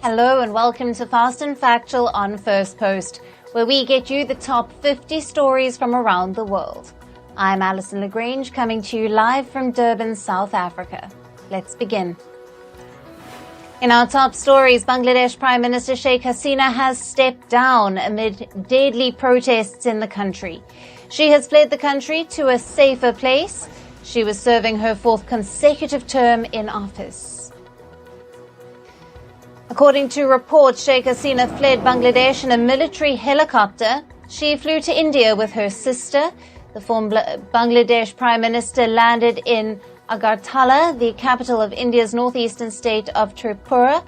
Hello and welcome to Fast and Factual on Firstpost, where we get you the top 50 stories from around the world. I'm Alison Lagrange, coming to you live from Durban, South Africa. Let's begin. In our top stories, Bangladesh Prime Minister Sheikh Hasina has stepped down amid deadly protests in the country. She has fled the country to a safer place. She was serving her fourth consecutive term in office. According to reports, Sheikh Hasina fled Bangladesh in a military helicopter. She flew to India with her sister. The former Bangladesh Prime Minister landed in Agartala, the capital of India's northeastern state of Tripura,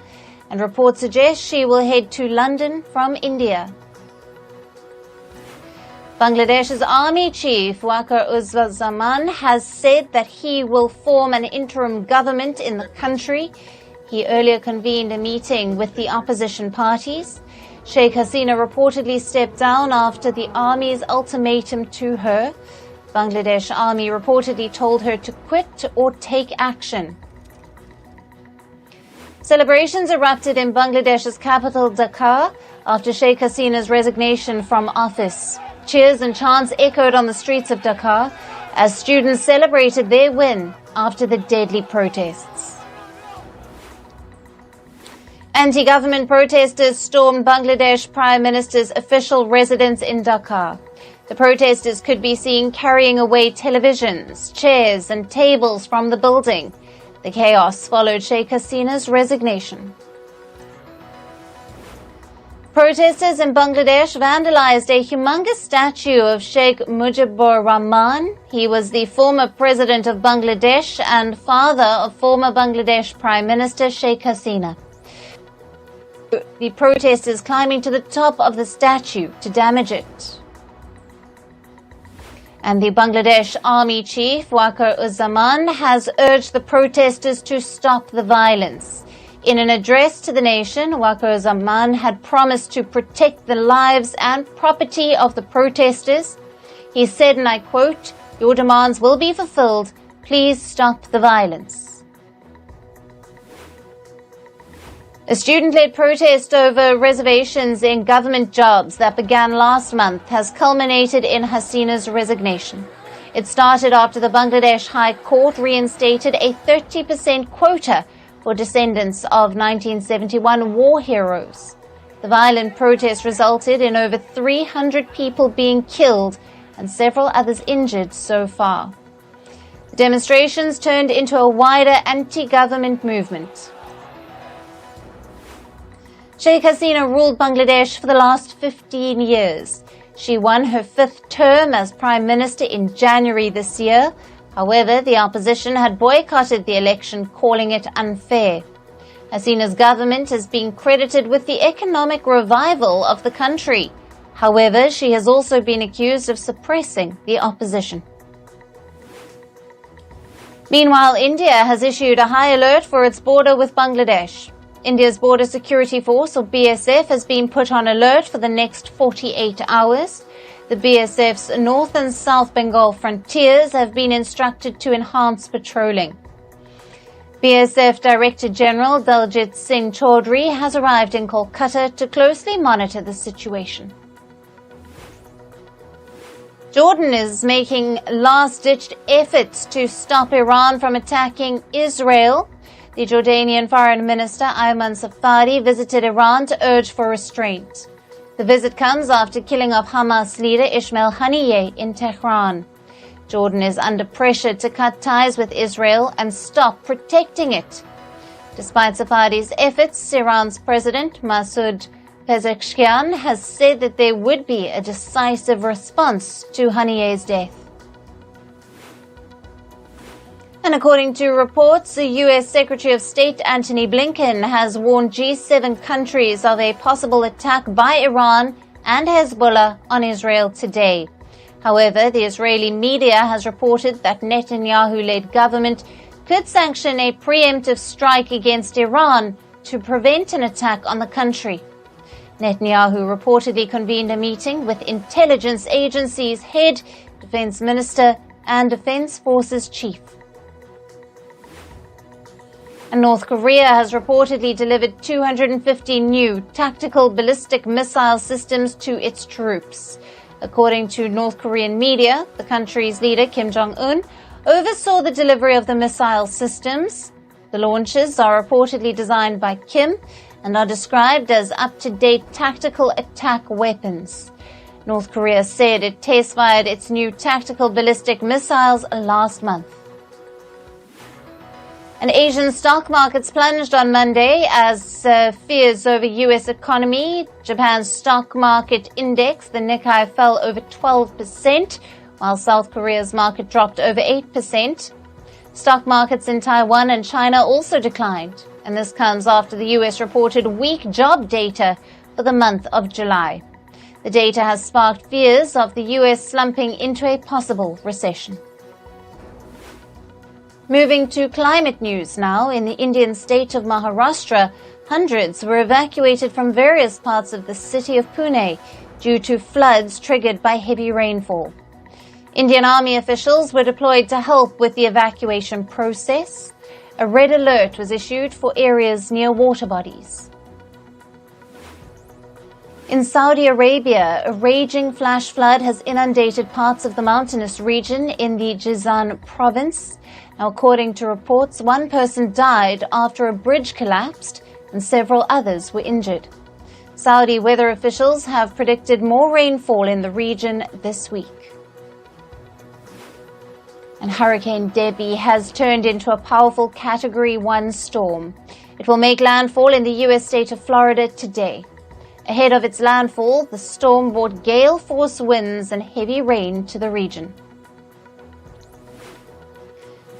and reports suggest she will head to London from India. Bangladesh's army chief, Wakar-uz-Zaman, has said that he will form an interim government in the country. He earlier convened a meeting with the opposition parties. Sheikh Hasina reportedly stepped down after the army's ultimatum to her. Bangladesh army reportedly told her to quit or take action. Celebrations erupted in Bangladesh's capital Dhaka after Sheikh Hasina's resignation from office. Cheers and chants echoed on the streets of Dhaka as students celebrated their win after the deadly protests. Anti-government protesters stormed Bangladesh Prime Minister's official residence in Dhaka. The protesters could be seen carrying away televisions, chairs and tables from the building. The chaos followed Sheikh Hasina's resignation. Protesters in Bangladesh vandalized a humongous statue of Sheikh Mujibur Rahman. He was the former president of Bangladesh and father of former Bangladesh Prime Minister Sheikh Hasina. The protesters climbing to the top of the statue to damage it. And the Bangladesh army chief, Wakar-uz-Zaman, has urged the protesters to stop the violence. In an address to the nation, Wakar-uz-Zaman had promised to protect the lives and property of the protesters. He said, and I quote, "Your demands will be fulfilled. Please stop the violence." A student-led protest over reservations in government jobs that began last month has culminated in Hasina's resignation. It started after the Bangladesh High Court reinstated a 30% quota for descendants of 1971 war heroes. The violent protest resulted in over 300 people being killed and several others injured so far. The demonstrations turned into a wider anti-government movement. Sheikh Hasina ruled Bangladesh for the last 15 years. She won her fifth term as Prime Minister in January this year. However, the opposition had boycotted the election, calling it unfair. Hasina's government has been credited with the economic revival of the country. However, she has also been accused of suppressing the opposition. Meanwhile, India has issued a high alert for its border with Bangladesh. India's Border Security Force, or BSF, has been put on alert for the next 48 hours. The BSF's North and South Bengal frontiers have been instructed to enhance patrolling. BSF Director General Daljit Singh Chaudhry has arrived in Kolkata to closely monitor the situation. Jordan is making last-ditch efforts to stop Iran from attacking Israel. The Jordanian Foreign Minister Ayman Safadi visited Iran to urge for restraint. The visit comes after killing of Hamas leader Ismail Haniyeh in Tehran. Jordan is under pressure to cut ties with Israel and stop protecting it. Despite Safadi's efforts, Iran's President Masoud Pezeshkian has said that there would be a decisive response to Haniyeh's death. And according to reports, the U.S. Secretary of State Antony Blinken has warned G7 countries of a possible attack by Iran and Hezbollah on Israel today. However, the Israeli media has reported that Netanyahu-led government could sanction a preemptive strike against Iran to prevent an attack on the country. Netanyahu reportedly convened a meeting with intelligence agencies head, defense minister, and defense forces chief. And North Korea has reportedly delivered 250 new tactical ballistic missile systems to its troops. According to North Korean media, the country's leader Kim Jong-un oversaw the delivery of the missile systems. The launches are reportedly designed by Kim and are described as up-to-date tactical attack weapons. North Korea said it test-fired its new tactical ballistic missiles last month. And Asian stock markets plunged on Monday as fears over U.S. economy. Japan's stock market index, the Nikkei, fell over 12%, while South Korea's market dropped over 8%. Stock markets in Taiwan and China also declined, and this comes after the U.S. reported weak job data for the month of July. The data has sparked fears of the U.S. slumping into a possible recession. Moving to climate news now, in the Indian state of Maharashtra, hundreds were evacuated from various parts of the city of Pune due to floods triggered by heavy rainfall. Indian Army officials were deployed to help with the evacuation process. A red alert was issued for areas near water bodies. In Saudi Arabia, a raging flash flood has inundated parts of the mountainous region in the Jizan province. Now, according to reports, one person died after a bridge collapsed and several others were injured. Saudi weather officials have predicted more rainfall in the region this week. And Hurricane Debbie has turned into a powerful Category 1 storm. It will make landfall in the U.S. state of Florida today. Ahead of its landfall, the storm brought gale-force winds and heavy rain to the region.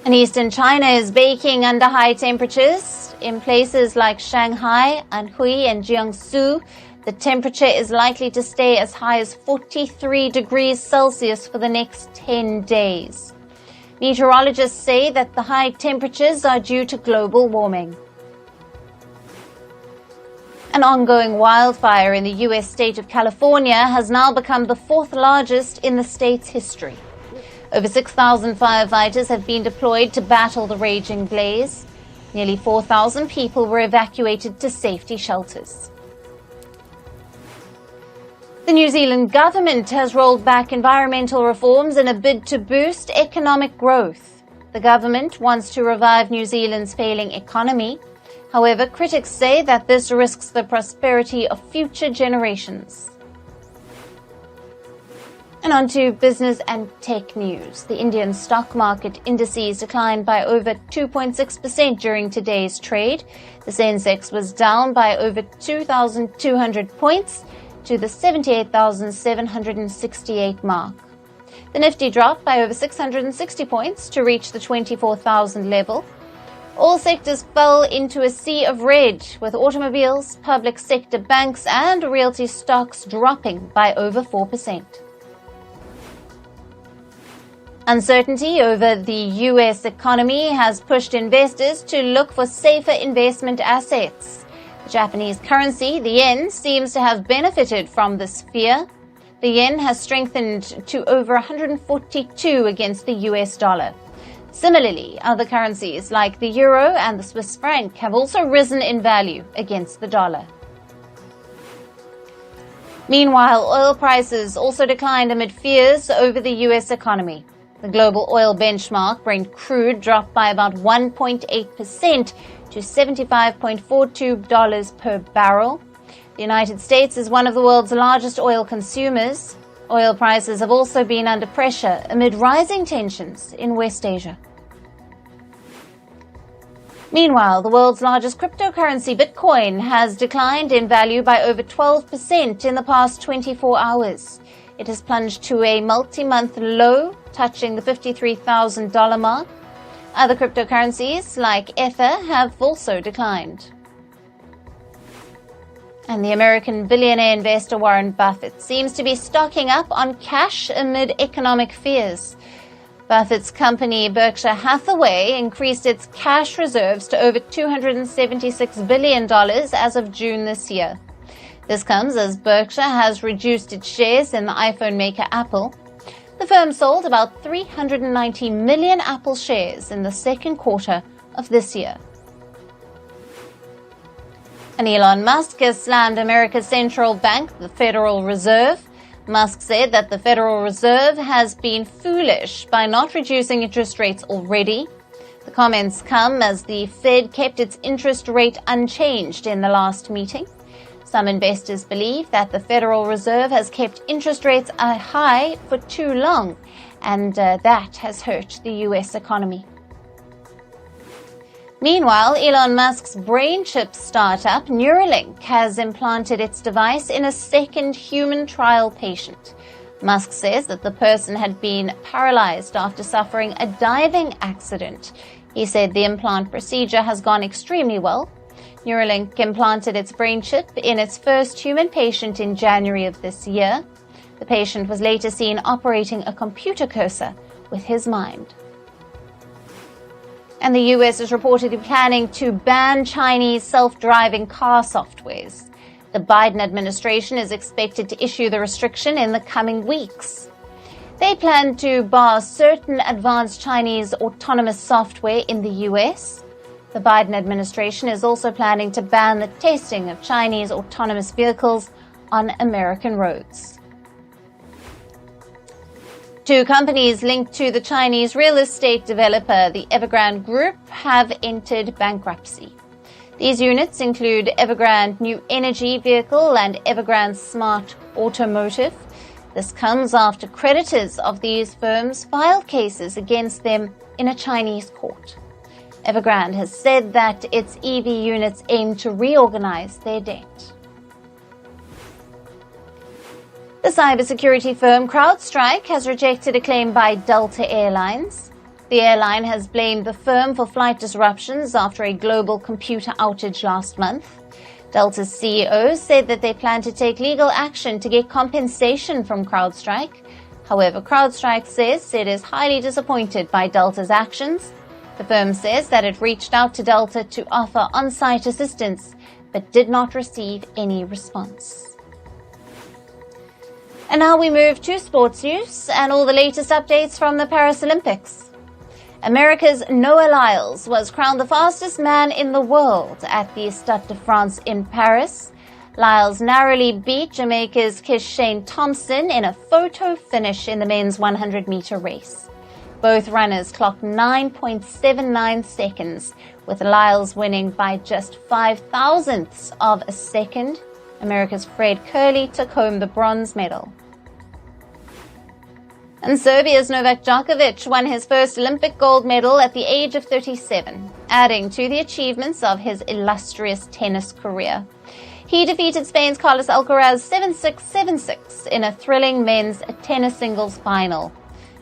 And eastern China is baking under high temperatures. In places like Shanghai, Anhui, and Jiangsu, the temperature is likely to stay as high as 43 degrees Celsius for the next 10 days. Meteorologists say that the high temperatures are due to global warming. An ongoing wildfire in the U.S. state of California has now become the fourth largest in the state's history. Over 6,000 firefighters have been deployed to battle the raging blaze. Nearly 4,000 people were evacuated to safety shelters. The New Zealand government has rolled back environmental reforms in a bid to boost economic growth. The government wants to revive New Zealand's failing economy. However, critics say that this risks the prosperity of future generations. And on to business and tech news. The Indian stock market indices declined by over 2.6% during today's trade. The Sensex was down by over 2,200 points to the 78,768 mark. The Nifty dropped by over 660 points to reach the 24,000 level. All sectors fell into a sea of red, with automobiles, public sector banks and realty stocks dropping by over 4%. Uncertainty over the U.S. economy has pushed investors to look for safer investment assets. The Japanese currency, the yen, seems to have benefited from this fear. The yen has strengthened to over 142 against the U.S. dollar. Similarly, other currencies like the euro and the Swiss franc have also risen in value against the dollar. Meanwhile, oil prices also declined amid fears over the U.S. economy. The global oil benchmark, Brent crude, dropped by about 1.8% to $75.42 per barrel. The United States is one of the world's largest oil consumers. Oil prices have also been under pressure amid rising tensions in West Asia. Meanwhile, the world's largest cryptocurrency, Bitcoin, has declined in value by over 12% in the past 24 hours. It has plunged to a multi-month low, touching the $53,000 mark. Other cryptocurrencies, like Ether, have also declined. And the American billionaire investor Warren Buffett seems to be stocking up on cash amid economic fears. Buffett's company Berkshire Hathaway increased its cash reserves to over $276 billion as of June this year. This comes as Berkshire has reduced its shares in the iPhone maker Apple. The firm sold about 390 million Apple shares in the second quarter of this year. And Elon Musk has slammed America's central bank, the Federal Reserve. Musk said that the Federal Reserve has been foolish by not reducing interest rates already. The comments come as the Fed kept its interest rate unchanged in the last meeting. Some investors believe that the Federal Reserve has kept interest rates high for too long, and that has hurt the US economy. Meanwhile, Elon Musk's brain chip startup, Neuralink, has implanted its device in a second human trial patient. Musk says that the person had been paralyzed after suffering a diving accident. He said the implant procedure has gone extremely well. Neuralink implanted its brain chip in its first human patient in January of this year. The patient was later seen operating a computer cursor with his mind. And the US is reportedly planning to ban Chinese self-driving car softwares. The Biden administration is expected to issue the restriction in the coming weeks. They plan to bar certain advanced Chinese autonomous software in the US. The Biden administration is also planning to ban the testing of Chinese autonomous vehicles on American roads. Two companies linked to the Chinese real estate developer, the Evergrande Group, have entered bankruptcy. These units include Evergrande New Energy Vehicle and Evergrande Smart Automotive. This comes after creditors of these firms filed cases against them in a Chinese court. Evergrande has said that its EV units aim to reorganize their debt. The cybersecurity firm CrowdStrike has rejected a claim by Delta Airlines. The airline has blamed the firm for flight disruptions after a global computer outage last month. Delta's CEO said that they plan to take legal action to get compensation from CrowdStrike. However, CrowdStrike says it is highly disappointed by Delta's actions. The firm says that it reached out to Delta to offer on-site assistance, but did not receive any response. And now we move to sports news and all the latest updates from the Paris Olympics. America's Noah Lyles was crowned the fastest man in the world at the Stade de France in Paris. Lyles narrowly beat Jamaica's Kishane Thompson in a photo finish in the men's 100-meter race. Both runners clocked 9.79 seconds, with Lyles winning by just 0.05 of a second. America's Fred Curley took home the bronze medal. And Serbia's Novak Djokovic won his first Olympic gold medal at the age of 37, adding to the achievements of his illustrious tennis career. He defeated Spain's Carlos Alcaraz 7-6, 7-6 in a thrilling men's tennis singles final.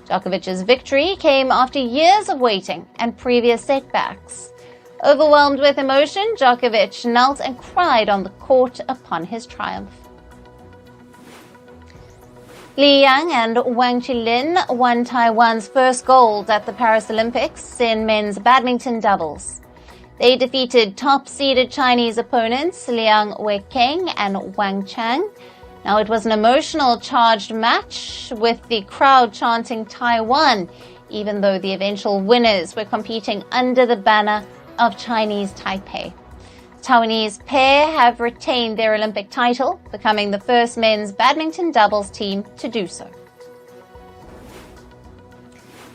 Djokovic's victory came after years of waiting and previous setbacks. Overwhelmed with emotion, Djokovic knelt and cried on the court upon his triumph. Li Yang and Wang Qilin won Taiwan's first gold at the Paris Olympics in men's badminton doubles. They defeated top-seeded Chinese opponents Liang Weikeng and Wang Chang. Now, it was an emotional, charged match with the crowd chanting Taiwan, even though the eventual winners were competing under the banner of Chinese Taipei. The Taiwanese pair have retained their Olympic title, becoming the first men's badminton doubles team to do so.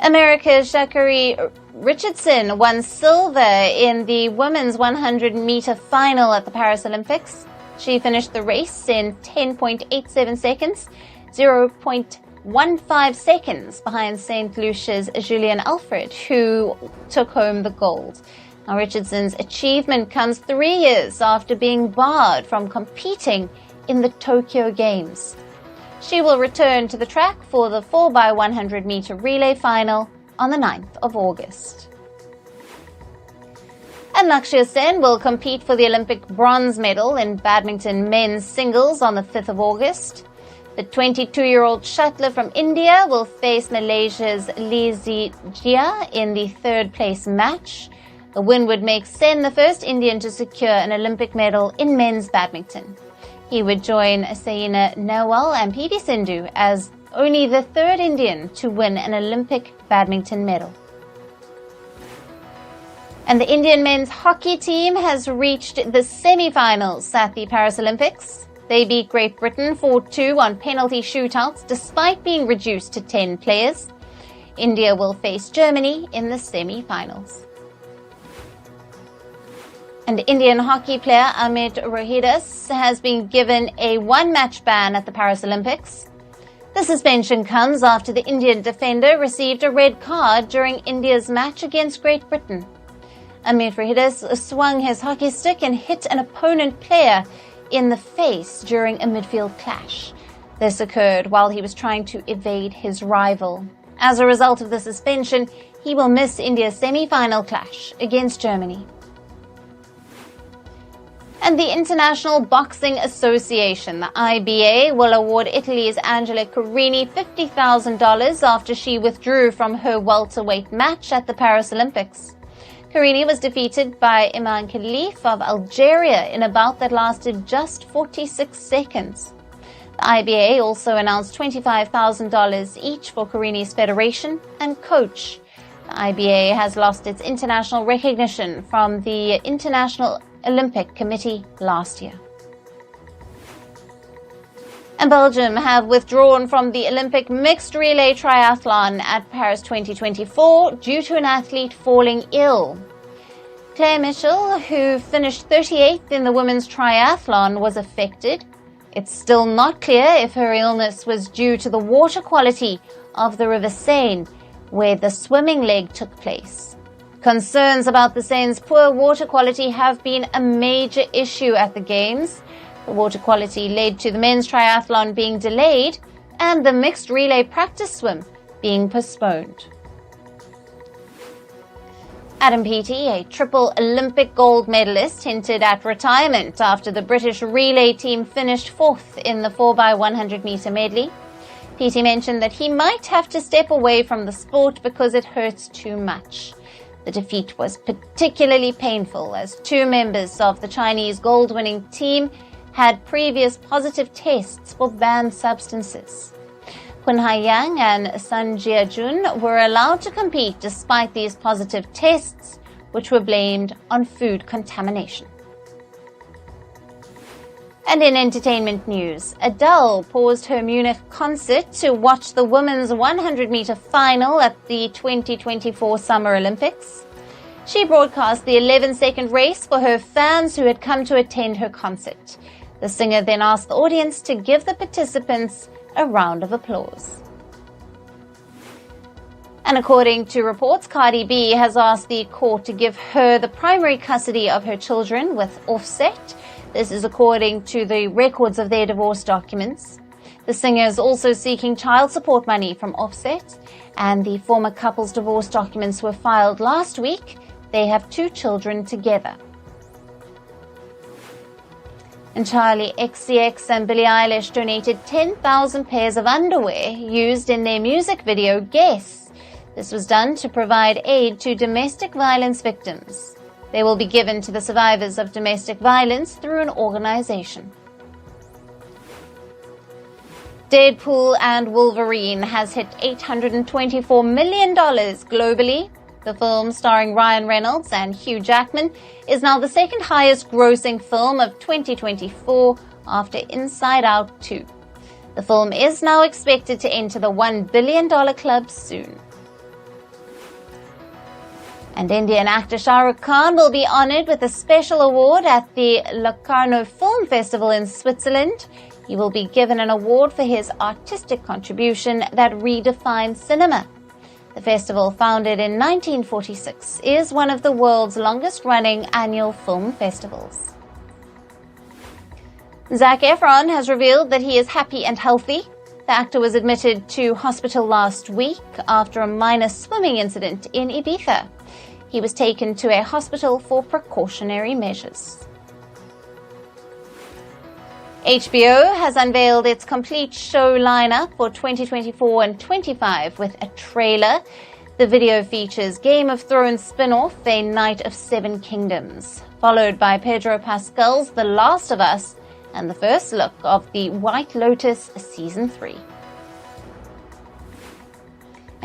America's Sha'Carri Richardson won silver in the women's 100-meter final at the Paris Olympics. She finished the race in 10.87 seconds, 0.15 seconds behind St. Lucia's Julian Alfred, who took home the gold. Now, Richardson's achievement comes 3 years after being barred from competing in the Tokyo Games. She will return to the track for the 4x100-meter relay final on the 9th of August. And Lakshya Sen will compete for the Olympic bronze medal in badminton men's singles on the 5th of August. The 22-year-old shuttler from India will face Malaysia's Lee Zijia in the third-place match. The win would make Sen the first Indian to secure an Olympic medal in men's badminton. He would join Saina Nehwal and PV Sindhu as only the third Indian to win an Olympic badminton medal. And the Indian men's hockey team has reached the semi-finals at the Paris Olympics. They beat Great Britain 4-2 on penalty shootouts despite being reduced to 10 players. India will face Germany in the semi-finals. And Indian hockey player Amit Rohidus has been given a one-match ban at the Paris Olympics. The suspension comes after the Indian defender received a red card during India's match against Great Britain. Amit Rohidus swung his hockey stick and hit an opponent player in the face during a midfield clash. This occurred while he was trying to evade his rival. As a result of the suspension, he will miss India's semi-final clash against Germany. And the International Boxing Association, the IBA, will award Italy's Angela Carini $50,000 after she withdrew from her welterweight match at the Paris Olympics. Carini was defeated by Iman Khalif of Algeria in a bout that lasted just 46 seconds. The IBA also announced $25,000 each for Carini's federation and coach. The IBA has lost its international recognition from the International Olympic Committee last year. And Belgium have withdrawn from the Olympic mixed relay triathlon at Paris 2024 due to an athlete falling ill. Claire Mitchell, who finished 38th in the women's triathlon, was affected. It's still not clear if her illness was due to the water quality of the River Seine, where the swimming leg took place. Concerns about the Seine's poor water quality have been a major issue at the Games. The water quality led to the men's triathlon being delayed and the mixed relay practice swim being postponed. Adam Peaty, a triple Olympic gold medalist, hinted at retirement after the British relay team finished fourth in the 4x100-meter medley. Peaty mentioned that he might have to step away from the sport because it hurts too much. The defeat was particularly painful as two members of the Chinese gold-winning team had previous positive tests for banned substances. Kun Hai-yang and Sun Jia-jun were allowed to compete despite these positive tests, which were blamed on food contamination. And in entertainment news, Adele paused her Munich concert to watch the women's 100-meter final at the 2024 Summer Olympics. She broadcast the 11-second race for her fans who had come to attend her concert. The singer then asked the audience to give the participants a round of applause. And according to reports, Cardi B has asked the court to give her the primary custody of her children with Offset. This is according to the records of their divorce documents. The singer is also seeking child support money from Offset, and the former couple's divorce documents were filed last week. They have 2 children together. And Charlie XCX and Billie Eilish donated 10,000 pairs of underwear used in their music video Guess. This was done to provide aid to domestic violence victims. They will be given to the survivors of domestic violence through an organization. Deadpool and Wolverine has hit $824 million globally. The film, starring Ryan Reynolds and Hugh Jackman, is now the second highest grossing film of 2024 after Inside Out 2. The film is now expected to enter the $1 billion club soon. And Indian actor Shah Rukh Khan will be honored with a special award at the Locarno Film Festival in Switzerland. He will be given an award for his artistic contribution that redefined cinema. The festival, founded in 1946, is one of the world's longest-running annual film festivals. Zac Efron has revealed that he is happy and healthy. The actor was admitted to hospital last week after a minor swimming incident in Ibiza. He was taken to a hospital for precautionary measures. HBO has unveiled its complete show lineup for 2024 and 25 with a trailer. The video features Game of Thrones spin-off A Night of Seven Kingdoms, followed by Pedro Pascal's The Last of Us and the first look of The White Lotus Season 3.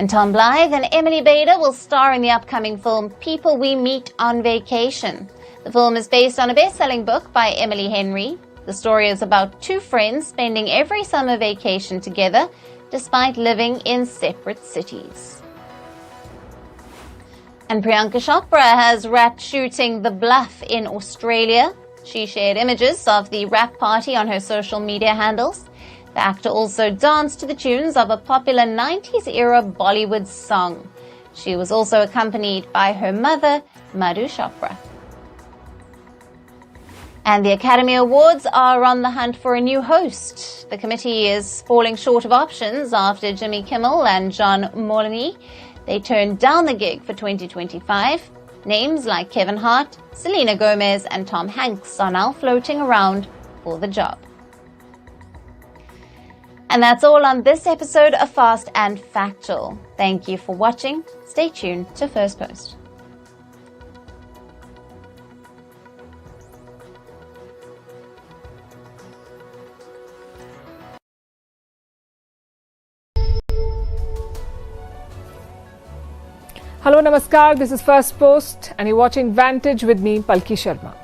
And Tom Blythe and Emily Bader will star in the upcoming film People We Meet on Vacation. The film is based on a best-selling book by Emily Henry. The story is about two friends spending every summer vacation together despite living in separate cities. And Priyanka Chopra has wrapped shooting The Bluff in Australia. She shared images of the wrap party on her social media handles. The actor also danced to the tunes of a popular 90s-era Bollywood song. She was also accompanied by her mother, Madhu Chopra. And the Academy Awards are on the hunt for a new host. The committee is falling short of options after Jimmy Kimmel and John Mulaney. They turned down the gig for 2025. Names like Kevin Hart, Selena Gomez, and Tom Hanks are now floating around for the job. And that's all on this episode of Fast and Factual. Thank you for watching. Stay tuned to Firstpost. Hello, Namaskar. This is Firstpost, and you're watching Vantage with me, Palki Sharma.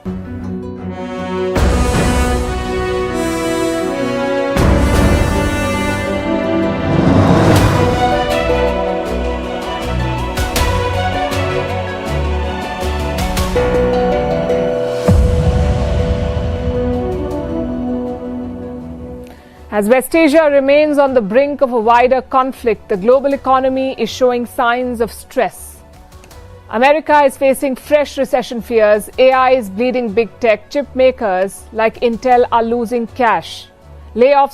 As West Asia remains on the brink of a wider conflict, the global economy is showing signs of stress. America is facing fresh recession fears, AI is bleeding big tech, chip makers like Intel are losing cash, layoffs